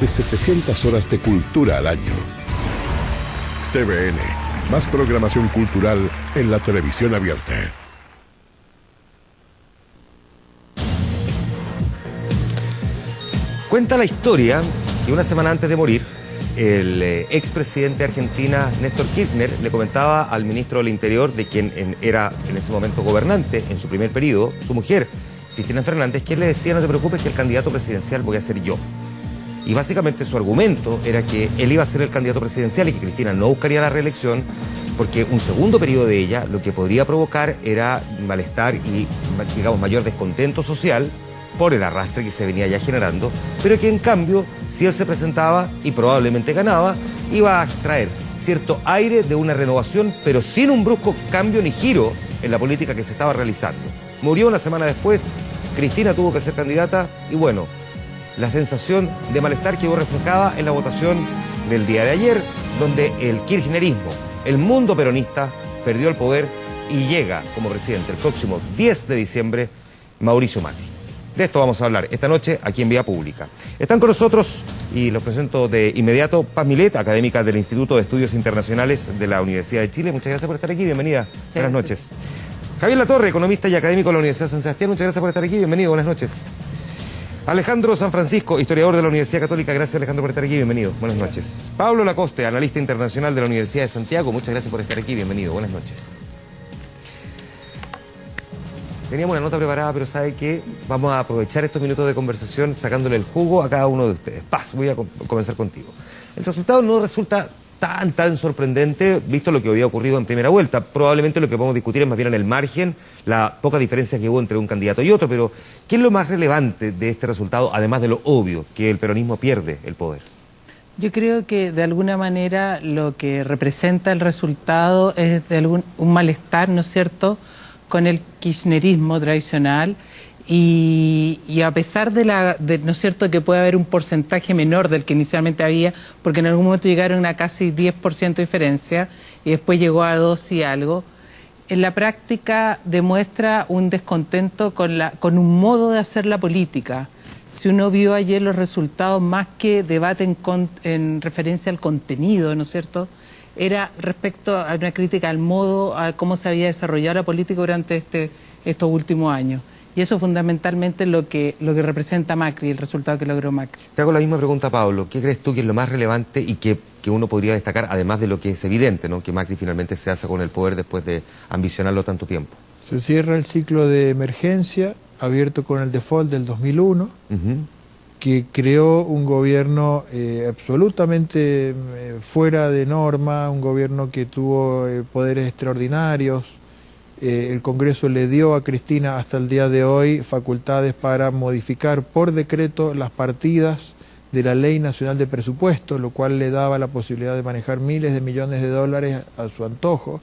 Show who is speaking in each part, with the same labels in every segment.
Speaker 1: de 700 horas de cultura al año. TVN, más programación cultural en la televisión abierta.
Speaker 2: Cuenta la historia que una semana antes de morir, el expresidente de Argentina, Néstor Kirchner, le comentaba al ministro del Interior, de quien era en ese momento gobernante, en su primer periodo, su mujer, Cristina Fernández, que él le decía: no te preocupes, que el candidato presidencial voy a ser yo. Y básicamente su argumento era que él iba a ser el candidato presidencial y que Cristina no buscaría la reelección, porque un segundo periodo de ella lo que podría provocar era malestar y, digamos, mayor descontento social por el arrastre que se venía ya generando, pero que en cambio, si él se presentaba y probablemente ganaba, iba a traer cierto aire de una renovación, pero sin un brusco cambio ni giro en la política que se estaba realizando. Murió una semana después, Cristina tuvo que ser candidata y bueno, la sensación de malestar quedó reflejada en la votación del día de ayer, donde el kirchnerismo, el mundo peronista, perdió el poder y llega como presidente el próximo 10 de diciembre Mauricio Macri. De esto vamos a hablar esta noche aquí en Vía Pública. Están con nosotros, y los presento de inmediato, Paz Milet, académica del Instituto de Estudios Internacionales de la Universidad de Chile. Muchas gracias por estar aquí, bienvenida. Sí. Buenas noches. Javier Latorre, economista y académico de la Universidad de San Sebastián. Muchas gracias por estar aquí, bienvenido, buenas noches. Alejandro San Francisco, historiador de la Universidad Católica. Gracias, Alejandro, por estar aquí, bienvenido, buenas noches. Pablo Lacoste, analista internacional de la Universidad de Santiago. Muchas gracias por estar aquí, bienvenido, buenas noches. Teníamos una nota preparada, pero ¿sabe qué? Vamos a aprovechar estos minutos de conversación sacándole el jugo a cada uno de ustedes. Paz, voy a comenzar contigo. El resultado no resulta tan sorprendente, visto lo que había ocurrido en primera vuelta. Probablemente lo que podemos discutir es más bien en el margen, la poca diferencia que hubo entre un candidato y otro, pero ¿qué es lo más relevante de este resultado, además de lo obvio, que el peronismo pierde el poder?
Speaker 3: Yo creo que de alguna manera lo que representa el resultado es de un malestar, ¿no es cierto?, con el kirchnerismo tradicional y a pesar ¿no es cierto?, que puede haber un porcentaje menor del que inicialmente había, porque en algún momento llegaron a casi 10% de diferencia y después llegó a 2 y algo, en la práctica demuestra un descontento con un modo de hacer la política. Si uno vio ayer los resultados, más que debate en referencia al contenido, ¿no es cierto?, era respecto a una crítica al modo, a cómo se había desarrollado la política durante estos últimos años. Y eso fundamentalmente lo que representa Macri, el resultado que logró Macri.
Speaker 2: Te hago la misma pregunta, Pablo. ¿Qué crees tú que es lo más relevante y que uno podría destacar, además de lo que es evidente, ¿no?, que Macri finalmente se hace con el poder después de ambicionarlo tanto tiempo?
Speaker 4: Se cierra el ciclo de emergencia, abierto con el default del 2001, que creó un gobierno absolutamente fuera de norma, un gobierno que tuvo poderes extraordinarios. El Congreso le dio a Cristina hasta el día de hoy facultades para modificar por decreto las partidas de la Ley Nacional de Presupuesto, lo cual le daba la posibilidad de manejar miles de millones de dólares a su antojo,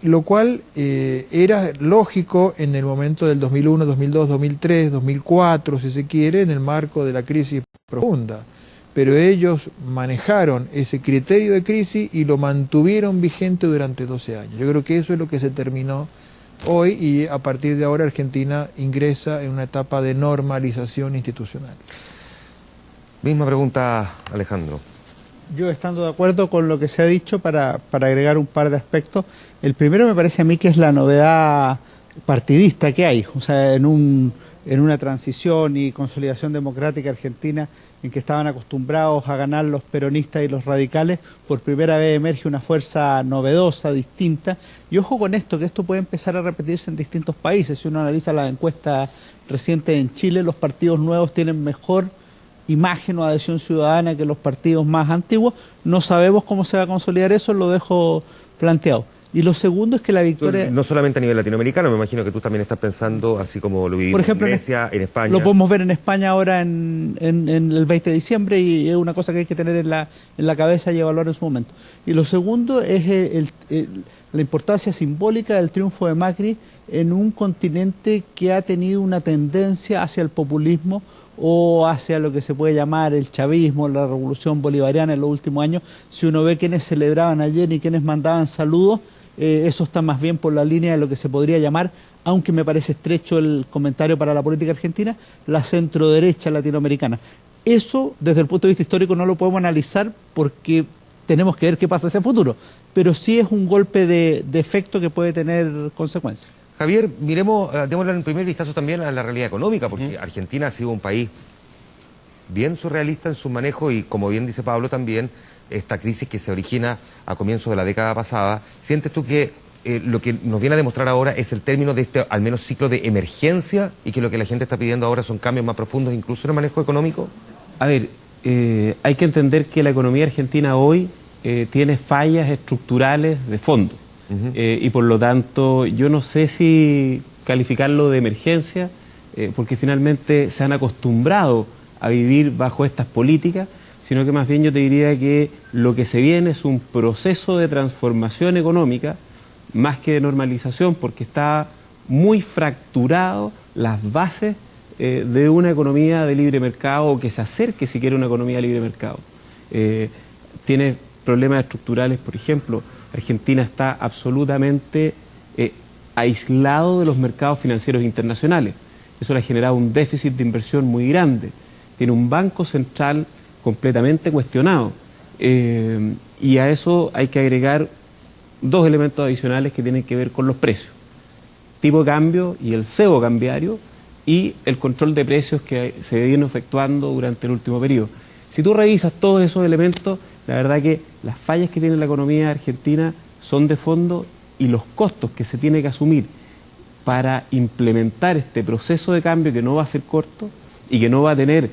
Speaker 4: lo cual era lógico en el momento del 2001, 2002, 2003, 2004, si se quiere, en el marco de la crisis profunda. Pero ellos manejaron ese criterio de crisis y lo mantuvieron vigente durante 12 años. Yo creo que eso es lo que se terminó hoy y a partir de ahora Argentina ingresa en una etapa de normalización institucional.
Speaker 2: Misma pregunta, Alejandro.
Speaker 5: Yo, estando de acuerdo con lo que se ha dicho, para agregar un par de aspectos. El primero me parece a mí que es la novedad partidista que hay. O sea, en una transición y consolidación democrática argentina, en que estaban acostumbrados a ganar los peronistas y los radicales, por primera vez emerge una fuerza novedosa, distinta. Y ojo con esto, que esto puede empezar a repetirse en distintos países. Si uno analiza las encuestas recientes en Chile, los partidos nuevos tienen mejor imagen o adhesión ciudadana que los partidos más antiguos. No sabemos cómo se va a consolidar eso, lo dejo planteado. Y lo segundo es que la victoria...
Speaker 2: No solamente a nivel latinoamericano, me imagino que tú también estás pensando, así como lo vivimos en Grecia, en España.
Speaker 5: Lo podemos ver en España ahora en el 20 de diciembre y es una cosa que hay que tener en la cabeza y evaluar en su momento. Y lo segundo es la importancia simbólica del triunfo de Macri en un continente que ha tenido una tendencia hacia el populismo o hacia lo que se puede llamar el chavismo, la revolución bolivariana en los últimos años. Si uno ve quienes celebraban ayer y quienes mandaban saludos, eso está más bien por la línea de lo que se podría llamar, aunque me parece estrecho el comentario para la política argentina, la centroderecha latinoamericana. Eso, desde el punto de vista histórico, no lo podemos analizar porque tenemos que ver qué pasa hacia el futuro. Pero sí es un golpe de efecto que puede tener consecuencias.
Speaker 2: Javier, miremos, démosle un primer vistazo también a la realidad económica, porque Argentina ha sido un país bien surrealista en su manejo y, como bien dice Pablo también, esta crisis que se origina a comienzos de la década pasada. ¿Sientes tú que lo que nos viene a demostrar ahora es el término de este, al menos, ciclo de emergencia y que lo que la gente está pidiendo ahora son cambios más profundos, incluso en el manejo económico?
Speaker 6: A ver, hay que entender que la economía argentina hoy tiene fallas estructurales de fondo. Y por lo tanto, yo no sé si calificarlo de emergencia, porque finalmente se han acostumbrado a vivir bajo estas políticas, sino que más bien yo te diría que lo que se viene es un proceso de transformación económica, más que de normalización, porque está muy fracturado las bases de una economía de libre mercado, o que se acerque siquiera a una economía de libre mercado. Tiene problemas estructurales, por ejemplo, Argentina está absolutamente aislado de los mercados financieros internacionales. Eso le ha generado un déficit de inversión muy grande. Tiene un banco central completamente cuestionado. Y a eso hay que agregar dos elementos adicionales que tienen que ver con los precios. Tipo de cambio y el cebo cambiario, y el control de precios que se viene efectuando durante el último periodo. Si tú revisas todos esos elementos, la verdad que las fallas que tiene la economía argentina son de fondo, y los costos que se tiene que asumir para implementar este proceso de cambio, que no va a ser corto y que no va a tener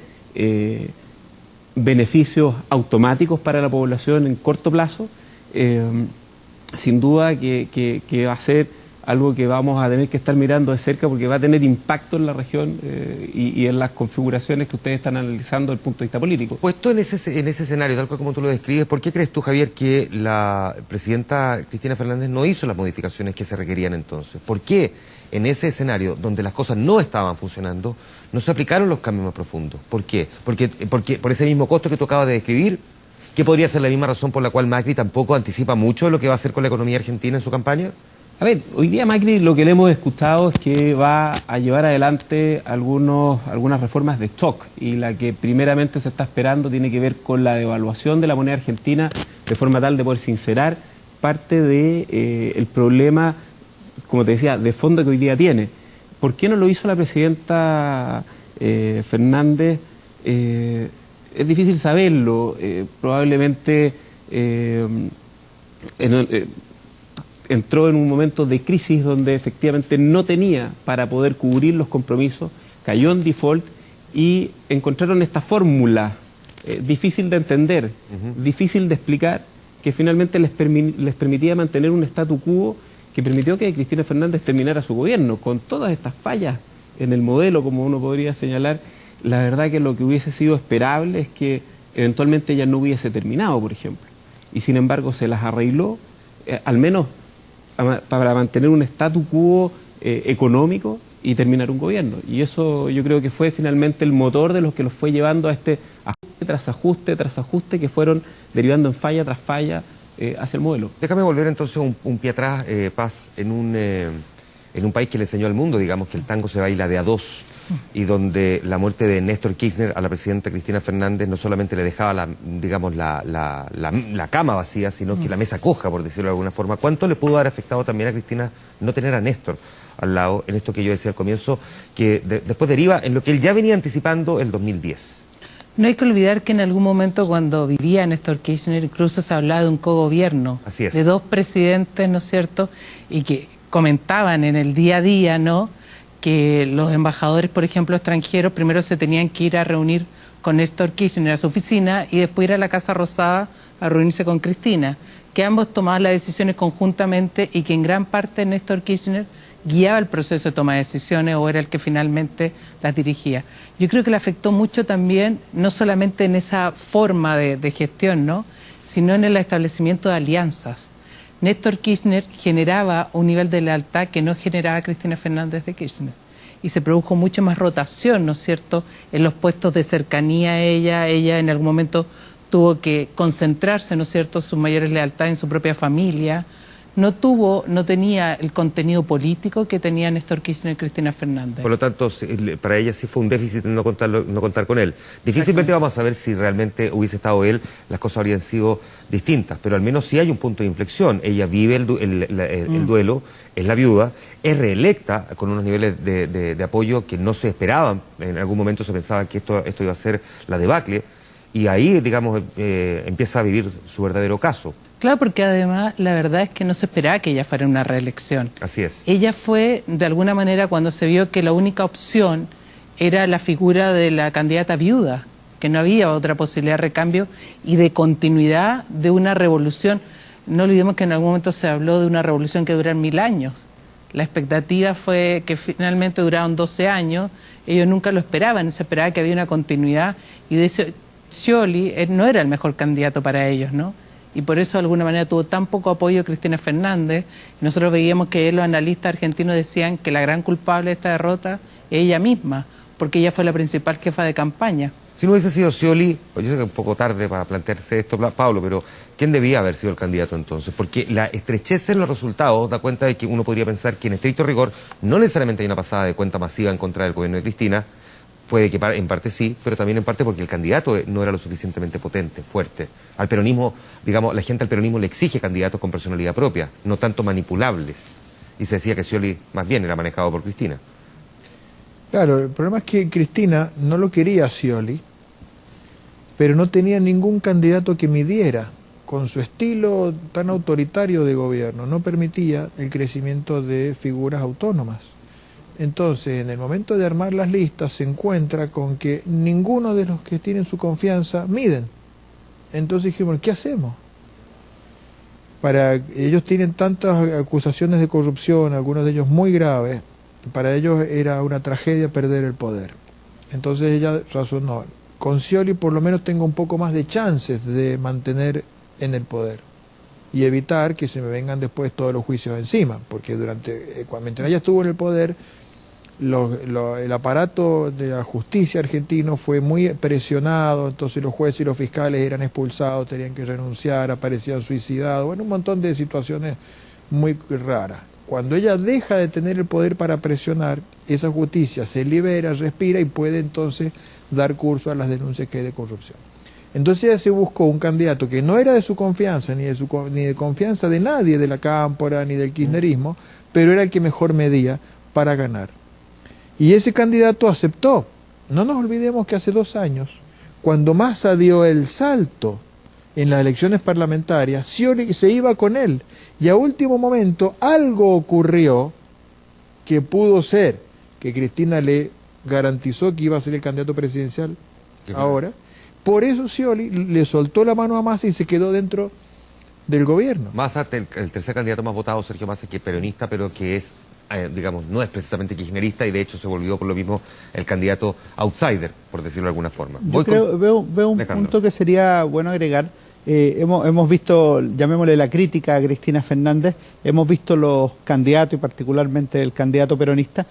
Speaker 6: beneficios automáticos para la población en corto plazo, sin duda que va a ser algo que vamos a tener que estar mirando de cerca, porque va a tener impacto en la región y en las configuraciones que ustedes están analizando desde el punto de vista político. Puesto
Speaker 2: en ese escenario, tal cual como tú lo describes, ¿por qué crees tú, Javier, que la presidenta Cristina Fernández no hizo las modificaciones que se requerían entonces? ¿Por qué en ese escenario donde las cosas no estaban funcionando no se aplicaron los cambios más profundos? ¿Por qué? Porque por ese mismo costo que tú acabas de describir, que podría ser la misma razón por la cual Macri tampoco anticipa mucho de lo que va a hacer con la economía argentina en su campaña.
Speaker 6: A ver, hoy día Macri lo que le hemos escuchado es que va a llevar adelante algunas reformas de stock, y la que primeramente se está esperando tiene que ver con la devaluación de la moneda argentina, de forma tal de poder sincerar parte de el problema, como te decía, de fondo que hoy día tiene. ¿Por qué no lo hizo la presidenta Fernández? Es difícil saberlo. Probablemente entró en un momento de crisis donde efectivamente no tenía para poder cubrir los compromisos, cayó en default, y encontraron esta fórmula difícil de entender, difícil de explicar, que finalmente les permitía mantener un statu quo que permitió que Cristina Fernández terminara su gobierno. Con todas estas fallas en el modelo, como uno podría señalar, la verdad que lo que hubiese sido esperable es que eventualmente ella no hubiese terminado, por ejemplo. Y sin embargo se las arregló, al menos para mantener un statu quo económico y terminar un gobierno. Y eso yo creo que fue finalmente el motor de lo que los fue llevando a este ajuste tras ajuste que fueron derivando en falla tras falla hacia el modelo.
Speaker 2: Déjame volver entonces un pie atrás, Paz, en un país que le enseñó al mundo, digamos, que el tango se baila de a dos, y donde la muerte de Néstor Kirchner a la presidenta Cristina Fernández no solamente le dejaba la cama vacía, sino que la mesa coja, por decirlo de alguna forma. ¿Cuánto le pudo haber afectado también a Cristina no tener a Néstor al lado, en esto que yo decía al comienzo, que después deriva en lo que él ya venía anticipando el 2010?
Speaker 3: No hay que olvidar que en algún momento, cuando vivía Néstor Kirchner, incluso se hablaba de un cogobierno, de dos presidentes, ¿no es cierto?, y que comentaban en el día a día, ¿no?, que los embajadores, por ejemplo, extranjeros, primero se tenían que ir a reunir con Néstor Kirchner a su oficina y después ir a la Casa Rosada a reunirse con Cristina, que ambos tomaban las decisiones conjuntamente y que en gran parte Néstor Kirchner guiaba el proceso de toma de decisiones o era el que finalmente las dirigía. Yo creo que le afectó mucho también, no solamente en esa forma de gestión, ¿no?, sino en el establecimiento de alianzas. Néstor Kirchner generaba un nivel de lealtad que no generaba Cristina Fernández de Kirchner. Y se produjo mucho más rotación, ¿no es cierto?, en los puestos de cercanía a ella. Ella en algún momento tuvo que concentrarse, ¿no es cierto?, sus mayores lealtades en su propia familia. no tenía el contenido político que tenía Néstor Kirchner y Cristina Fernández.
Speaker 2: Por lo tanto, para ella sí fue un déficit no contar con él. Difícilmente vamos a saber si realmente hubiese estado él, las cosas habrían sido distintas, pero al menos sí hay un punto de inflexión. Ella vive el duelo, es la viuda, es reelecta con unos niveles de apoyo que no se esperaban. En algún momento se pensaba que esto iba a ser la debacle, y ahí, digamos, empieza a vivir su verdadero caso.
Speaker 3: Claro, porque además la verdad es que no se esperaba que ella fuera una reelección.
Speaker 2: Así es.
Speaker 3: Ella fue, de alguna manera, cuando se vio que la única opción era la figura de la candidata viuda, que no había otra posibilidad de recambio y de continuidad de una revolución. No olvidemos que en algún momento se habló de una revolución que durara 1000 años. La expectativa fue que finalmente duraron 12 años. Ellos nunca lo esperaban, se esperaba que había una continuidad, y de eso Scioli no era el mejor candidato para ellos, ¿no? Y por eso de alguna manera tuvo tan poco apoyo Cristina Fernández. Nosotros veíamos que los analistas argentinos decían que la gran culpable de esta derrota es ella misma, porque ella fue la principal jefa de campaña.
Speaker 2: Si no hubiese sido Scioli, yo sé que es un poco tarde para plantearse esto, Pablo, pero ¿quién debía haber sido el candidato entonces? Porque la estrechez en los resultados da cuenta de que uno podría pensar que en estricto rigor no necesariamente hay una pasada de cuenta masiva en contra del gobierno de Cristina. Puede que en parte sí, pero también en parte porque el candidato no era lo suficientemente potente, fuerte. Al peronismo, digamos, la gente al peronismo le exige candidatos con personalidad propia, no tanto manipulables. Y se decía que Scioli más bien era manejado por Cristina.
Speaker 4: Claro, el problema es que Cristina no lo quería a Scioli, pero no tenía ningún candidato que midiera con su estilo tan autoritario de gobierno. No permitía el crecimiento de figuras autónomas. Entonces, en el momento de armar las listas, se encuentra con que ninguno de los que tienen su confianza miden. Entonces dijimos, ¿qué hacemos? Ellos tienen tantas acusaciones de corrupción, algunos de ellos muy graves, para ellos era una tragedia perder el poder. Entonces ella razonó, con Scioli por lo menos tengo un poco más de chances de mantener en el poder y evitar que se me vengan después todos los juicios encima, porque mientras ella estuvo en el poder, el aparato de la justicia argentino fue muy presionado, entonces los jueces y los fiscales eran expulsados, tenían que renunciar, aparecían suicidados, bueno, un montón de situaciones muy raras. Cuando ella deja de tener el poder para presionar, esa justicia se libera, respira y puede entonces dar curso a las denuncias que hay de corrupción. Entonces ella se buscó un candidato que no era de su confianza, ni de confianza de nadie de la Cámpora, ni del kirchnerismo, pero era el que mejor medía para ganar. Y ese candidato aceptó. No nos olvidemos que hace 2 años, cuando Massa dio el salto en las elecciones parlamentarias, Scioli se iba con él. Y a último momento algo ocurrió que pudo ser que Cristina le garantizó que iba a ser el candidato presidencial ahora. Por eso Scioli le soltó la mano a Massa y se quedó dentro del gobierno.
Speaker 2: Massa, el tercer candidato más votado, Sergio Massa, que es peronista, pero que es, digamos, no es precisamente kirchnerista, y de hecho se volvió por lo mismo el candidato outsider, por decirlo de alguna forma.
Speaker 5: Veo un punto que sería bueno agregar. Hemos visto, llamémosle la crítica a Cristina Fernández, hemos visto los candidatos y particularmente el candidato peronista.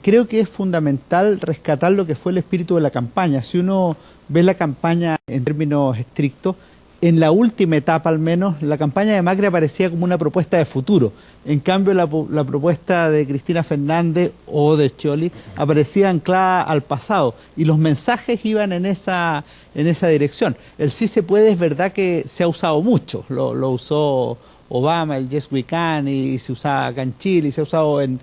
Speaker 5: Creo que es fundamental rescatar lo que fue el espíritu de la campaña. Si uno ve la campaña en términos estrictos, en la última etapa al menos, la campaña de Macri aparecía como una propuesta de futuro. En cambio, la propuesta de Cristina Fernández o de Scioli aparecía anclada al pasado y los mensajes iban en esa dirección. El sí se puede es verdad que se ha usado mucho, lo usó Obama, el Yes We Can, y se usaba acá en Chile, y se ha usado en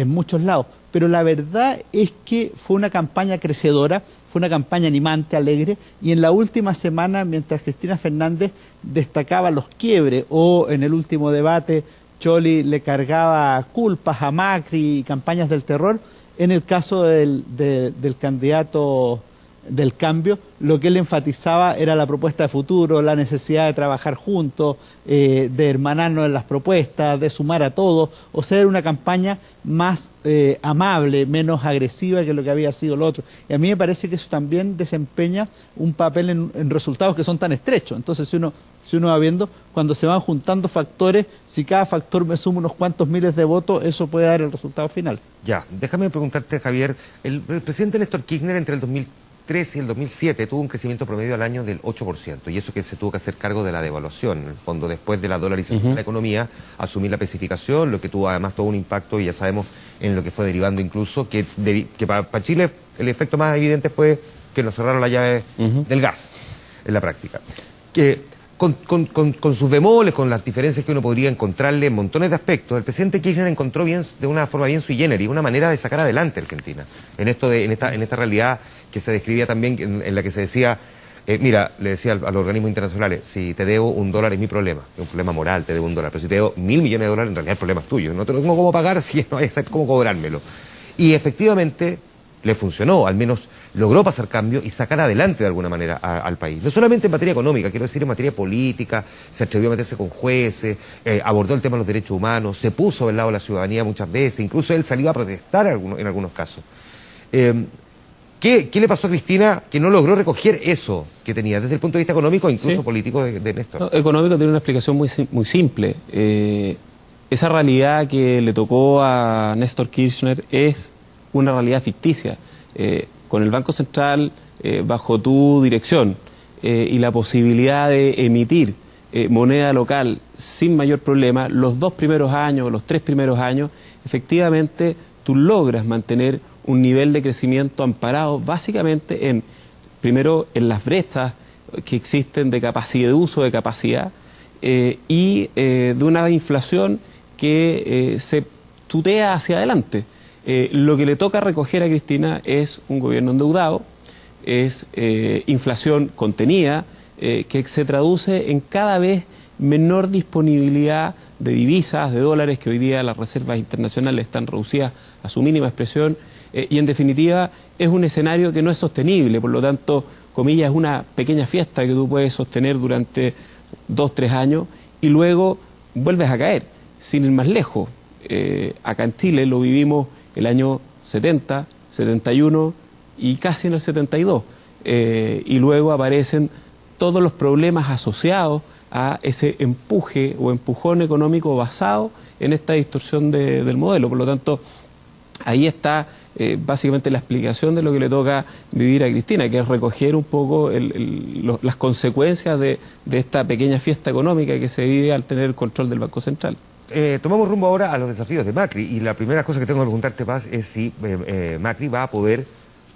Speaker 5: muchos lados. Pero la verdad es que fue una campaña crecedora, fue una campaña animante, alegre, y en la última semana, mientras Cristina Fernández destacaba los quiebres, o en el último debate Scioli le cargaba culpas a Macri y campañas del terror, en el caso del candidato del cambio, lo que él enfatizaba era la propuesta de futuro, la necesidad de trabajar juntos, de hermanarnos en las propuestas, de sumar a todos, o sea, era una campaña más amable, menos agresiva que lo que había sido lo otro. Y a mí me parece que eso también desempeña un papel en resultados que son tan estrechos. Entonces, si uno va viendo, cuando se van juntando factores, si cada factor me suma unos cuantos miles de votos, eso puede dar el resultado final.
Speaker 2: Ya, déjame preguntarte, Javier, el presidente Néstor Kirchner entre el 2003 2003 y el 2007 tuvo un crecimiento promedio al año del 8%, y eso que se tuvo que hacer cargo de la devaluación, en el fondo, después de la dolarización de la economía, asumir la especificación, lo que tuvo además todo un impacto, y ya sabemos en lo que fue derivando incluso, que para Chile el efecto más evidente fue que nos cerraron la llave del gas, en la práctica. Que con sus bemoles, con las diferencias que uno podría encontrarle en montones de aspectos, el presidente Kirchner encontró bien, de una forma bien sui generis, una manera de sacar adelante a Argentina. En esta realidad que se describía también, en la que se decía, mira, le decía a los organismos internacionales, si te debo $1 es mi problema, es un problema moral, te debo $1, pero si te debo $1.000 millones, en realidad el problema es tuyo, no te lo tengo cómo pagar, si no hay cómo cobrármelo. Y efectivamente le funcionó, al menos logró pasar cambio y sacar adelante de alguna manera al país. No solamente en materia económica, quiero decir en materia política, se atrevió a meterse con jueces, abordó el tema de los derechos humanos, se puso del lado de la ciudadanía muchas veces, incluso él salió a protestar en algunos casos. ¿Qué le pasó a Cristina que no logró recoger eso que tenía desde el punto de vista económico e incluso político de Néstor?
Speaker 6: No, económico tiene una explicación muy simple. Esa realidad que le tocó a Néstor Kirchner es una realidad ficticia. Con el Banco Central bajo tu dirección y la posibilidad de emitir moneda local sin mayor problema, los 2 primeros años, los 3 primeros años, efectivamente tú logras mantener un nivel de crecimiento amparado básicamente primero en las brechas que existen de capacidad, de uso de capacidad, y de una inflación que se tutea hacia adelante. Lo que le toca recoger a Cristina es un gobierno endeudado, es inflación contenida, que se traduce en cada vez menor disponibilidad de divisas, de dólares, que hoy día las reservas internacionales están reducidas a su mínima expresión, y en definitiva es un escenario que no es sostenible. Por lo tanto, comillas, es una pequeña fiesta que tú puedes sostener durante 2, 3 años y luego vuelves a caer, sin ir más lejos. Acá en Chile lo vivimos el año 70, 71 y casi en el 72. Y luego aparecen todos los problemas asociados a ese empuje o empujón económico basado en esta distorsión del modelo. Por lo tanto, ahí está básicamente la explicación de lo que le toca vivir a Cristina, que es recoger un poco las consecuencias de esta pequeña fiesta económica que se vive al tener el control del Banco Central.
Speaker 2: Tomamos rumbo ahora a los desafíos de Macri, y la primera cosa que tengo que preguntarte, Paz, es si Macri va a poder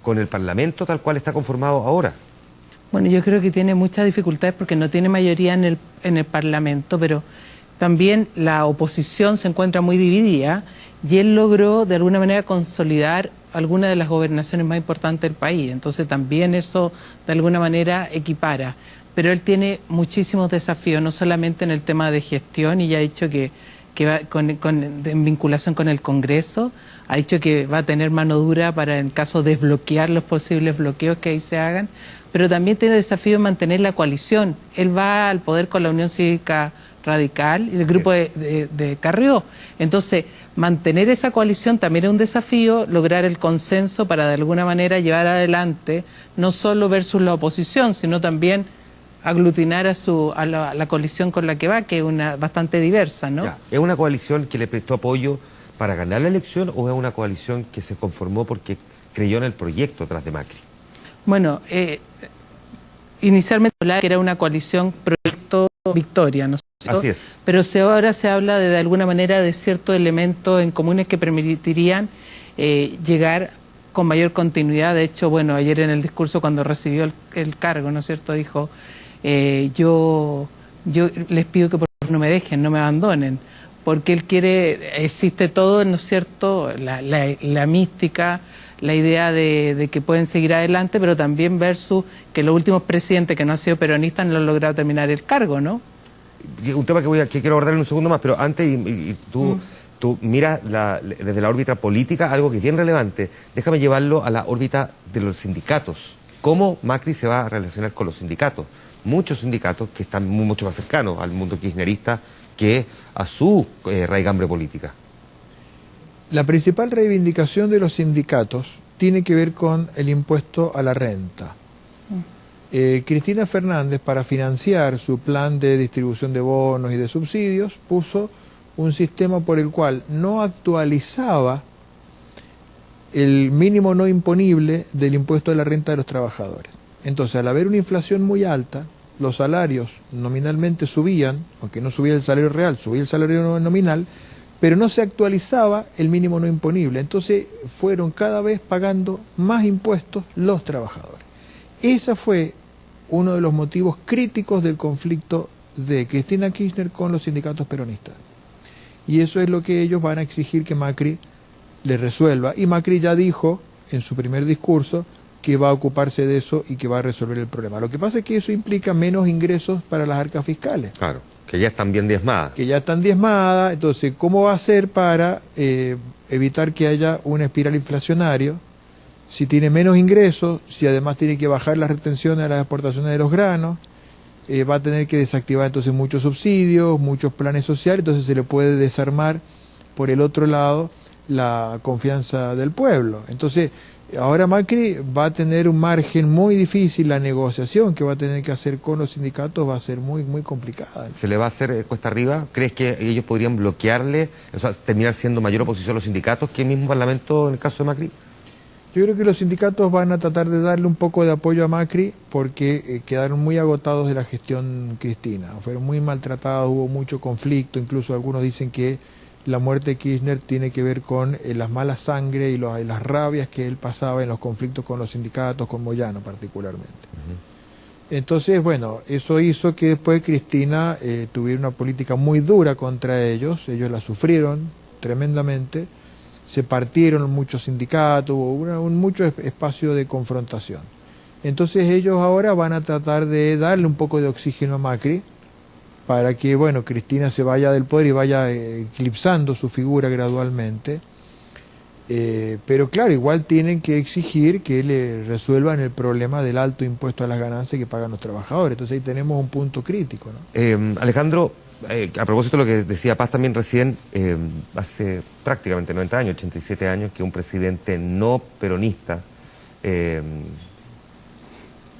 Speaker 2: con el Parlamento tal cual está conformado ahora.
Speaker 3: Bueno, yo creo que tiene muchas dificultades porque no tiene mayoría en el Parlamento, pero también la oposición se encuentra muy dividida y él logró de alguna manera consolidar algunas de las gobernaciones más importantes del país. Entonces también eso de alguna manera equipara. Pero él tiene muchísimos desafíos, no solamente en el tema de gestión, y ya ha dicho que va en vinculación con el Congreso, ha dicho que va a tener mano dura para en caso de desbloquear los posibles bloqueos que ahí se hagan, pero también tiene el desafío de mantener la coalición. Él va al poder con la Unión Cívica Radical y el grupo de Carrió. Entonces, mantener esa coalición también es un desafío, lograr el consenso para de alguna manera llevar adelante, no solo versus la oposición, sino también aglutinar a la coalición con la que va, que es una bastante diversa, ¿no?
Speaker 2: Ya. ¿Es una coalición que le prestó apoyo para ganar la elección o es una coalición que se conformó porque creyó en el proyecto tras de Macri?
Speaker 3: Bueno, inicialmente que era una coalición proyecto victoria, ¿no es cierto?
Speaker 2: Así es.
Speaker 3: Pero ahora se habla de alguna manera de ciertos elementos en comunes que permitirían llegar con mayor continuidad. De hecho, bueno, ayer en el discurso cuando recibió el cargo, ¿no es cierto?, dijo, yo les pido que por favor no me dejen, no me abandonen, porque él quiere, existe todo, ¿no es cierto?, la mística, la idea de que pueden seguir adelante, pero también versus que los últimos presidentes que no han sido peronistas no han logrado terminar el cargo, ¿no?
Speaker 2: Un tema que quiero abordar en un segundo más, pero antes, tú miras desde la órbita política algo que es bien relevante. Déjame llevarlo a la órbita de los sindicatos. ¿Cómo Macri se va a relacionar con los sindicatos? Muchos sindicatos que están mucho más cercanos al mundo kirchnerista que a su raigambre política.
Speaker 4: La principal reivindicación de los sindicatos tiene que ver con el impuesto a la renta. Cristina Fernández, para financiar su plan de distribución de bonos y de subsidios, puso un sistema por el cual no actualizaba el mínimo no imponible del impuesto de la renta de los trabajadores. Entonces, al haber una inflación muy alta, los salarios nominalmente subían, aunque no subía el salario real, subía el salario nominal, pero no se actualizaba el mínimo no imponible. Entonces fueron cada vez pagando más impuestos los trabajadores. Ese fue uno de los motivos críticos del conflicto de Cristina Kirchner con los sindicatos peronistas. Y eso es lo que ellos van a exigir que Macri les resuelva. Y Macri ya dijo en su primer discurso que va a ocuparse de eso y que va a resolver el problema. Lo que pasa es que eso implica menos ingresos para las arcas fiscales.
Speaker 2: Claro, que ya están bien diezmadas.
Speaker 4: Que ya están diezmadas. Entonces, ¿cómo va a hacer para evitar que haya una espiral inflacionaria? Si tiene menos ingresos, si además tiene que bajar las retenciones a las exportaciones de los granos, va a tener que desactivar entonces muchos subsidios, muchos planes sociales, entonces se le puede desarmar por el otro lado la confianza del pueblo. Entonces, ahora Macri va a tener un margen muy difícil, la negociación que va a tener que hacer con los sindicatos va a ser muy, muy complicada.
Speaker 2: ¿Se le va a hacer cuesta arriba? ¿Crees que ellos podrían bloquearle, o sea, terminar siendo mayor oposición a los sindicatos que el mismo Parlamento en el caso de Macri?
Speaker 4: Yo creo que los sindicatos van a tratar de darle un poco de apoyo a Macri porque quedaron muy agotados de la gestión Cristina. Fueron muy maltratados, hubo mucho conflicto, incluso algunos dicen que la muerte de Kirchner tiene que ver con las malas sangre y las rabias que él pasaba en los conflictos con los sindicatos, con Moyano particularmente. Entonces, bueno, eso hizo que después Cristina tuviera una política muy dura contra ellos la sufrieron tremendamente, se partieron muchos sindicatos, hubo mucho espacio de confrontación. Entonces ellos ahora van a tratar de darle un poco de oxígeno a Macri, para que, bueno, Cristina se vaya del poder y vaya eclipsando su figura gradualmente. Pero claro, igual tienen que exigir que le resuelvan el problema del alto impuesto a las ganancias que pagan los trabajadores. Entonces ahí tenemos un punto crítico, ¿no?
Speaker 2: Alejandro, a propósito de lo que decía Paz también recién, hace prácticamente 90 años, 87 años, que un presidente no peronista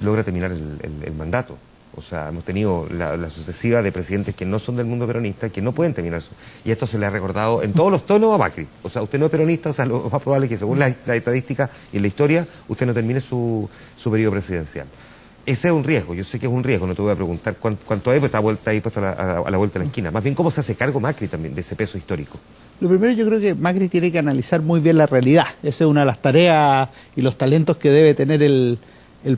Speaker 2: logra terminar el mandato. O sea, hemos tenido la sucesiva de presidentes que no son del mundo peronista, que no pueden terminar eso. Y esto se le ha recordado en todos los tonos a Macri. O sea, usted no es peronista, o sea, lo más probable es que según la estadística y la historia, usted no termine su periodo presidencial. Ese es un riesgo, yo sé que es un riesgo, no te voy a preguntar cuánto hay, porque está ahí puesto a la vuelta de la esquina. Más bien, ¿cómo se hace cargo Macri también de ese peso histórico?
Speaker 5: Lo primero, yo creo que Macri tiene que analizar muy bien la realidad. Esa es una de las tareas y los talentos que debe tener el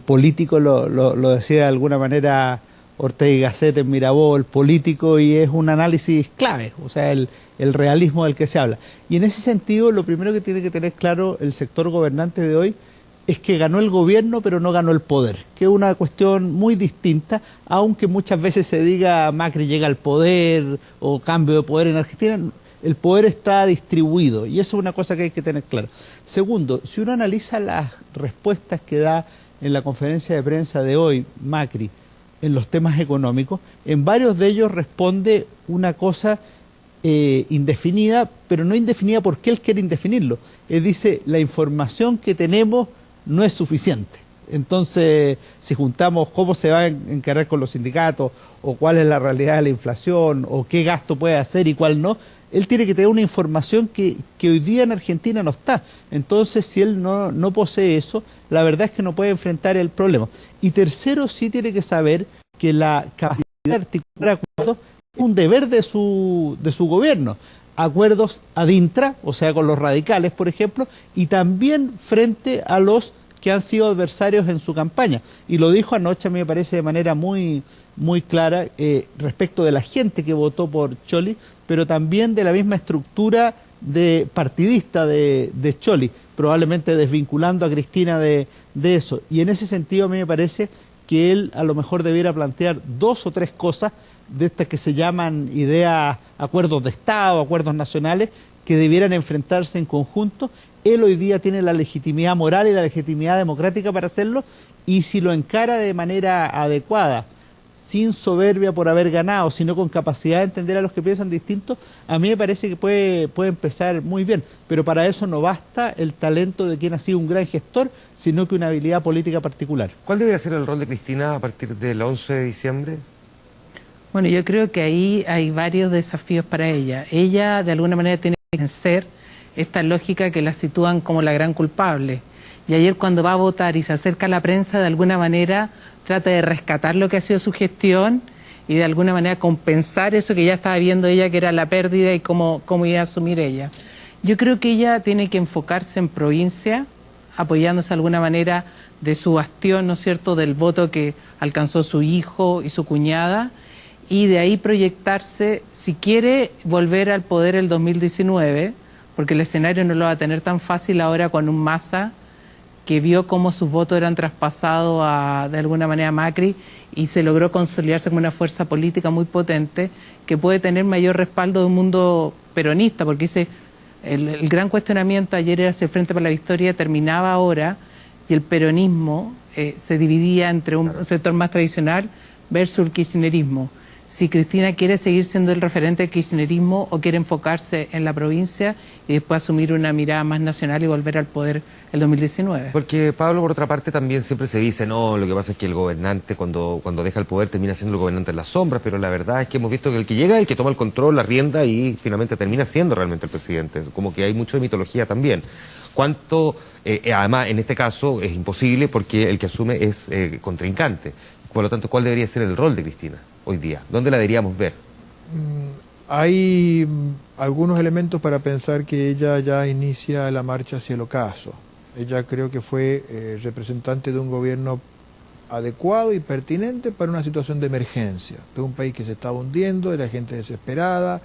Speaker 5: político, lo decía de alguna manera Ortega y Gasset en Mirabó, el político, y es un análisis clave, o sea, el realismo del que se habla. Y en ese sentido, lo primero que tiene que tener claro el sector gobernante de hoy es que ganó el gobierno, pero no ganó el poder, que es una cuestión muy distinta, aunque muchas veces se diga Macri llega al poder o cambio de poder en Argentina. El poder está distribuido y eso es una cosa que hay que tener clara. Segundo, si uno analiza las respuestas que da en la conferencia de prensa de hoy Macri en los temas económicos, en varios de ellos responde una cosa indefinida, pero no indefinida porque él quiere indefinirlo. Él dice, la información que tenemos no es suficiente. Entonces, si juntamos cómo se va a encarar con los sindicatos, o cuál es la realidad de la inflación, o qué gasto puede hacer y cuál no, él tiene que tener una información que hoy día en Argentina no está. Entonces, si él no posee eso, la verdad es que no puede enfrentar el problema. Y tercero, sí tiene que saber que la capacidad de articular acuerdos es un deber de su gobierno. Acuerdos ad intra, o sea, con los radicales, por ejemplo, y también frente a los que han sido adversarios en su campaña. Y lo dijo anoche, a mí me parece de manera muy clara, respecto de la gente que votó por Scioli, pero también de la misma estructura partidista de Scioli, probablemente desvinculando a Cristina de eso. Y en ese sentido a mí me parece que él a lo mejor debiera plantear 2 o 3 cosas de estas que se llaman ideas, acuerdos de Estado, acuerdos nacionales, que debieran enfrentarse en conjunto. Él hoy día tiene la legitimidad moral y la legitimidad democrática para hacerlo, y si lo encara de manera adecuada, sin soberbia por haber ganado, sino con capacidad de entender a los que piensan distinto, a mí me parece que puede empezar muy bien. Pero para eso no basta el talento de quien ha sido un gran gestor, sino que una habilidad política particular.
Speaker 2: ¿Cuál debería ser el rol de Cristina a partir del 11 de diciembre?
Speaker 3: Bueno, yo creo que ahí hay varios desafíos para ella. Ella, de alguna manera, tiene que vencer esta lógica que la sitúan como la gran culpable. Y ayer cuando va a votar y se acerca a la prensa, de alguna manera trata de rescatar lo que ha sido su gestión y de alguna manera compensar eso que ya estaba viendo ella, que era la pérdida y cómo iba a asumir ella. Yo creo que ella tiene que enfocarse en provincia, apoyándose de alguna manera de su bastión, ¿no es cierto?, del voto que alcanzó su hijo y su cuñada, y de ahí proyectarse, si quiere volver al poder el 2019, porque el escenario no lo va a tener tan fácil ahora con un Massa que vio cómo sus votos eran traspasados de alguna manera a Macri y se logró consolidarse como una fuerza política muy potente que puede tener mayor respaldo de un mundo peronista, porque el gran cuestionamiento ayer era si el Frente para la Victoria terminaba ahora y el peronismo se dividía entre un sector más tradicional versus el kirchnerismo. Si Cristina quiere seguir siendo el referente del kirchnerismo o quiere enfocarse en la provincia y después asumir una mirada más nacional y volver al poder el 2019.
Speaker 2: Porque, Pablo, por otra parte, también siempre se dice, no, lo que pasa es que el gobernante cuando deja el poder termina siendo el gobernante en las sombras, pero la verdad es que hemos visto que el que llega es el que toma el control, la rienda y finalmente termina siendo realmente el presidente. Como que hay mucho de mitología también. Además, en este caso es imposible porque el que asume es contrincante. Por lo tanto, ¿cuál debería ser el rol de Cristina hoy día? ¿Dónde la deberíamos ver?
Speaker 4: Hay algunos elementos para pensar que ella ya inicia la marcha hacia el ocaso. Ella creo que fue representante de un gobierno adecuado y pertinente para una situación de emergencia, de un país que se estaba hundiendo, de la gente desesperada,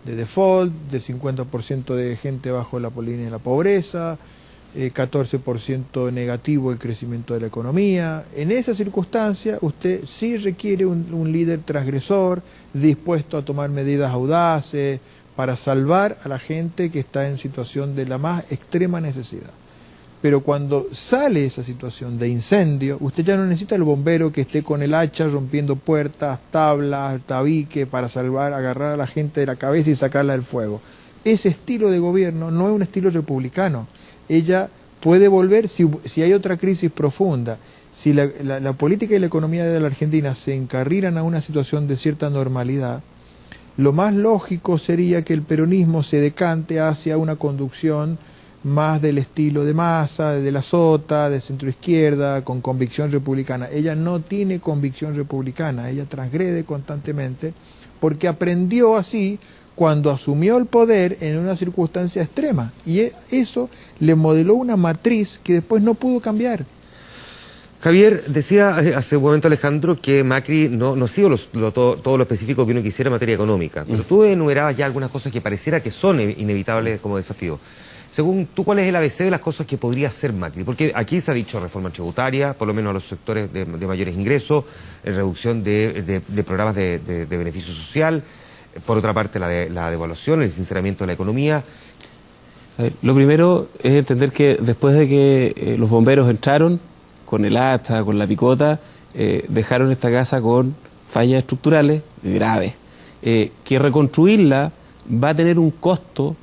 Speaker 4: de default, de 50% de gente bajo la línea de la pobreza, 14% negativo el crecimiento de la economía. En esa circunstancia usted sí requiere un líder transgresor, dispuesto a tomar medidas audaces para salvar a la gente que está en situación de la más extrema necesidad. Pero cuando sale esa situación de incendio, usted ya no necesita el bombero que esté con el hacha rompiendo puertas, tablas, tabique para salvar, agarrar a la gente de la cabeza y sacarla del fuego. Ese estilo de gobierno no es un estilo republicano. Ella puede volver si hay otra crisis profunda, si la política y la economía de la Argentina se encarrilan a una situación de cierta normalidad. Lo más lógico sería que el peronismo se decante hacia una conducción más del estilo de Massa, de la Sota, de centroizquierda, con convicción republicana. Ella no tiene convicción republicana, ella transgrede constantemente porque aprendió así cuando asumió el poder en una circunstancia extrema. Y eso le modeló una matriz que después no pudo cambiar.
Speaker 2: Javier, decía hace un momento Alejandro que Macri no ha sido todo lo específico que uno quisiera en materia económica, pero tú enumerabas ya algunas cosas que pareciera que son inevitables como desafío. Según tú, ¿cuál es el ABC de las cosas que podría hacer Macri? Porque aquí se ha dicho reforma tributaria, por lo menos a los sectores de mayores ingresos, reducción de programas de beneficio social, por otra parte la devaluación, el sinceramiento de la economía.
Speaker 6: Lo primero es entender que después de que los bomberos entraron con el hacha, con la picota, dejaron esta casa con fallas estructurales graves, que reconstruirla va a tener un costo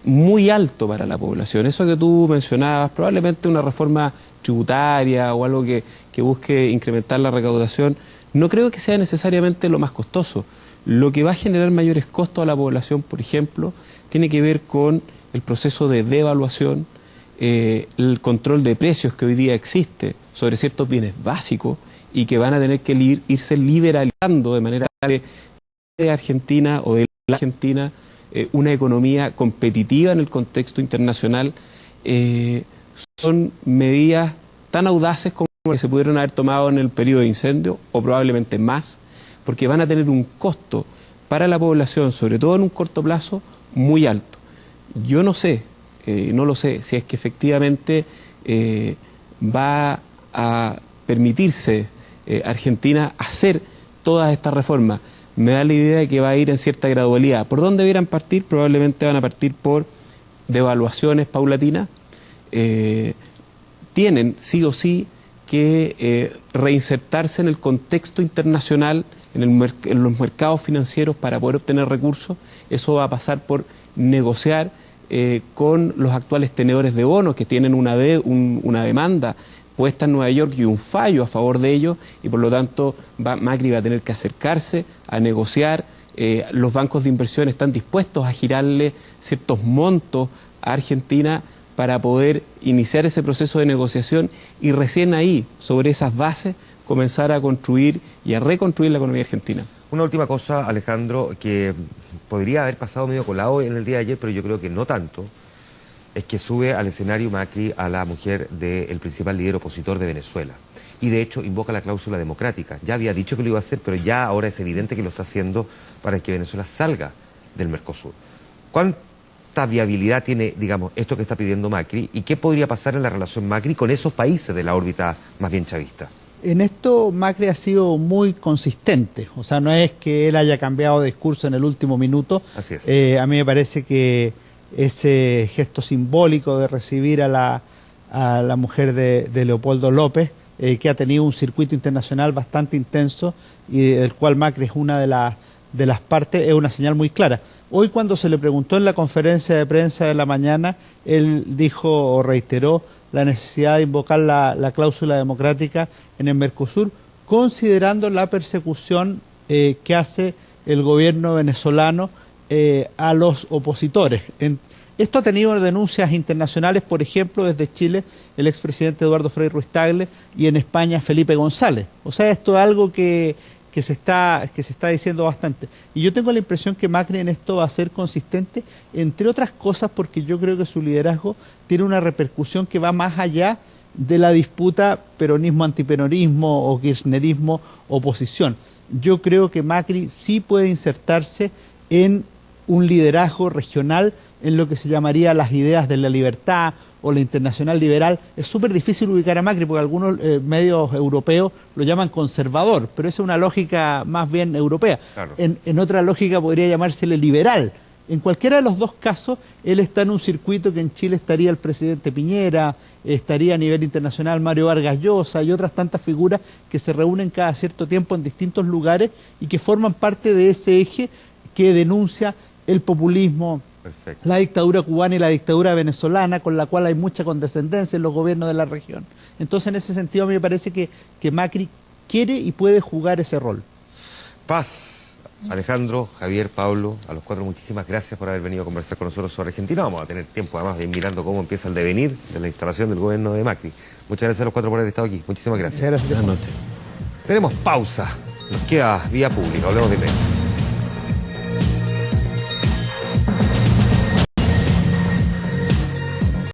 Speaker 6: muy alto para la población. Eso que tú mencionabas, probablemente una reforma tributaria o algo que busque incrementar la recaudación, no creo que sea necesariamente lo más costoso. Lo que va a generar mayores costos a la población, por ejemplo, tiene que ver con el proceso de devaluación, el control de precios que hoy día existe sobre ciertos bienes básicos y que van a tener que irse liberalizando de manera de Argentina o de la Argentina una economía competitiva en el contexto internacional. Son medidas tan audaces como que se pudieron haber tomado en el periodo de incendio o probablemente más, porque van a tener un costo para la población, sobre todo en un corto plazo, muy alto. Yo no sé, no lo sé, si es que efectivamente va a permitirse Argentina hacer todas estas reformas. Me da la idea de que va a ir en cierta gradualidad. ¿Por dónde deberán partir? Probablemente van a partir por devaluaciones paulatinas. Tienen sí o sí que reinsertarse en el contexto internacional, en los mercados financieros para poder obtener recursos. Eso va a pasar por negociar con los actuales tenedores de bonos que tienen una demanda puesta en Nueva York y un fallo a favor de ellos, y por lo tanto Macri va a tener que acercarse a negociar. Los bancos de inversión están dispuestos a girarle ciertos montos a Argentina para poder iniciar ese proceso de negociación y recién ahí, sobre esas bases, comenzar a construir y a reconstruir la economía argentina.
Speaker 2: Una última cosa, Alejandro, que podría haber pasado medio colado en el día de ayer, pero yo creo que no tanto, es que sube al escenario Macri a la mujer del principal líder opositor de Venezuela. Y de hecho invoca la cláusula democrática. Ya había dicho que lo iba a hacer, pero ya ahora es evidente que lo está haciendo para que Venezuela salga del Mercosur. ¿Cuánta viabilidad tiene, digamos, esto que está pidiendo Macri? ¿Y qué podría pasar en la relación Macri con esos países de la órbita más bien chavista?
Speaker 5: En esto Macri ha sido muy consistente, o sea, no es que él haya cambiado de discurso en el último minuto.
Speaker 2: Así es.
Speaker 5: A mí me parece que ese gesto simbólico de recibir a la mujer de Leopoldo López, que ha tenido un circuito internacional bastante intenso y del cual Macri es una de las partes, es una señal muy clara. Hoy cuando se le preguntó en la conferencia de prensa de la mañana, él dijo o reiteró la necesidad de invocar la cláusula democrática en el Mercosur, considerando la persecución que hace el gobierno venezolano a los opositores. Esto ha tenido denuncias internacionales, por ejemplo, desde Chile, el expresidente Eduardo Frei Ruiz-Tagle, y en España Felipe González. O sea, esto es algo que se está diciendo bastante. Y yo tengo la impresión que Macri en esto va a ser consistente, entre otras cosas porque yo creo que su liderazgo tiene una repercusión que va más allá de la disputa peronismo-antiperonismo o kirchnerismo-oposición. Yo creo que Macri sí puede insertarse en un liderazgo regional en lo que se llamaría las ideas de la libertad o la internacional liberal. Es súper difícil ubicar a Macri porque algunos medios europeos lo llaman conservador, pero esa es una lógica más bien europea.
Speaker 2: Claro.
Speaker 5: En otra lógica podría llamársele liberal. En cualquiera de los dos casos, él está en un circuito que en Chile estaría el presidente Piñera, estaría a nivel internacional Mario Vargas Llosa y otras tantas figuras que se reúnen cada cierto tiempo en distintos lugares y que forman parte de ese eje que denuncia el populismo,
Speaker 2: Perfecto.
Speaker 5: la dictadura cubana y la dictadura venezolana, con la cual hay mucha condescendencia en los gobiernos de la región. Entonces, en ese sentido, a mí me parece que Macri quiere y puede jugar ese rol.
Speaker 2: Paz, Alejandro, Javier, Pablo, a los cuatro muchísimas gracias por haber venido a conversar con nosotros sobre Argentina. Vamos a tener tiempo además de ir mirando cómo empieza el devenir de la instalación del gobierno de Macri. Muchas gracias a los cuatro por haber estado aquí. Muchísimas gracias.
Speaker 5: Muchas gracias.
Speaker 6: Buenas noches.
Speaker 2: Tenemos pausa. Nos queda vía pública. Hablemos de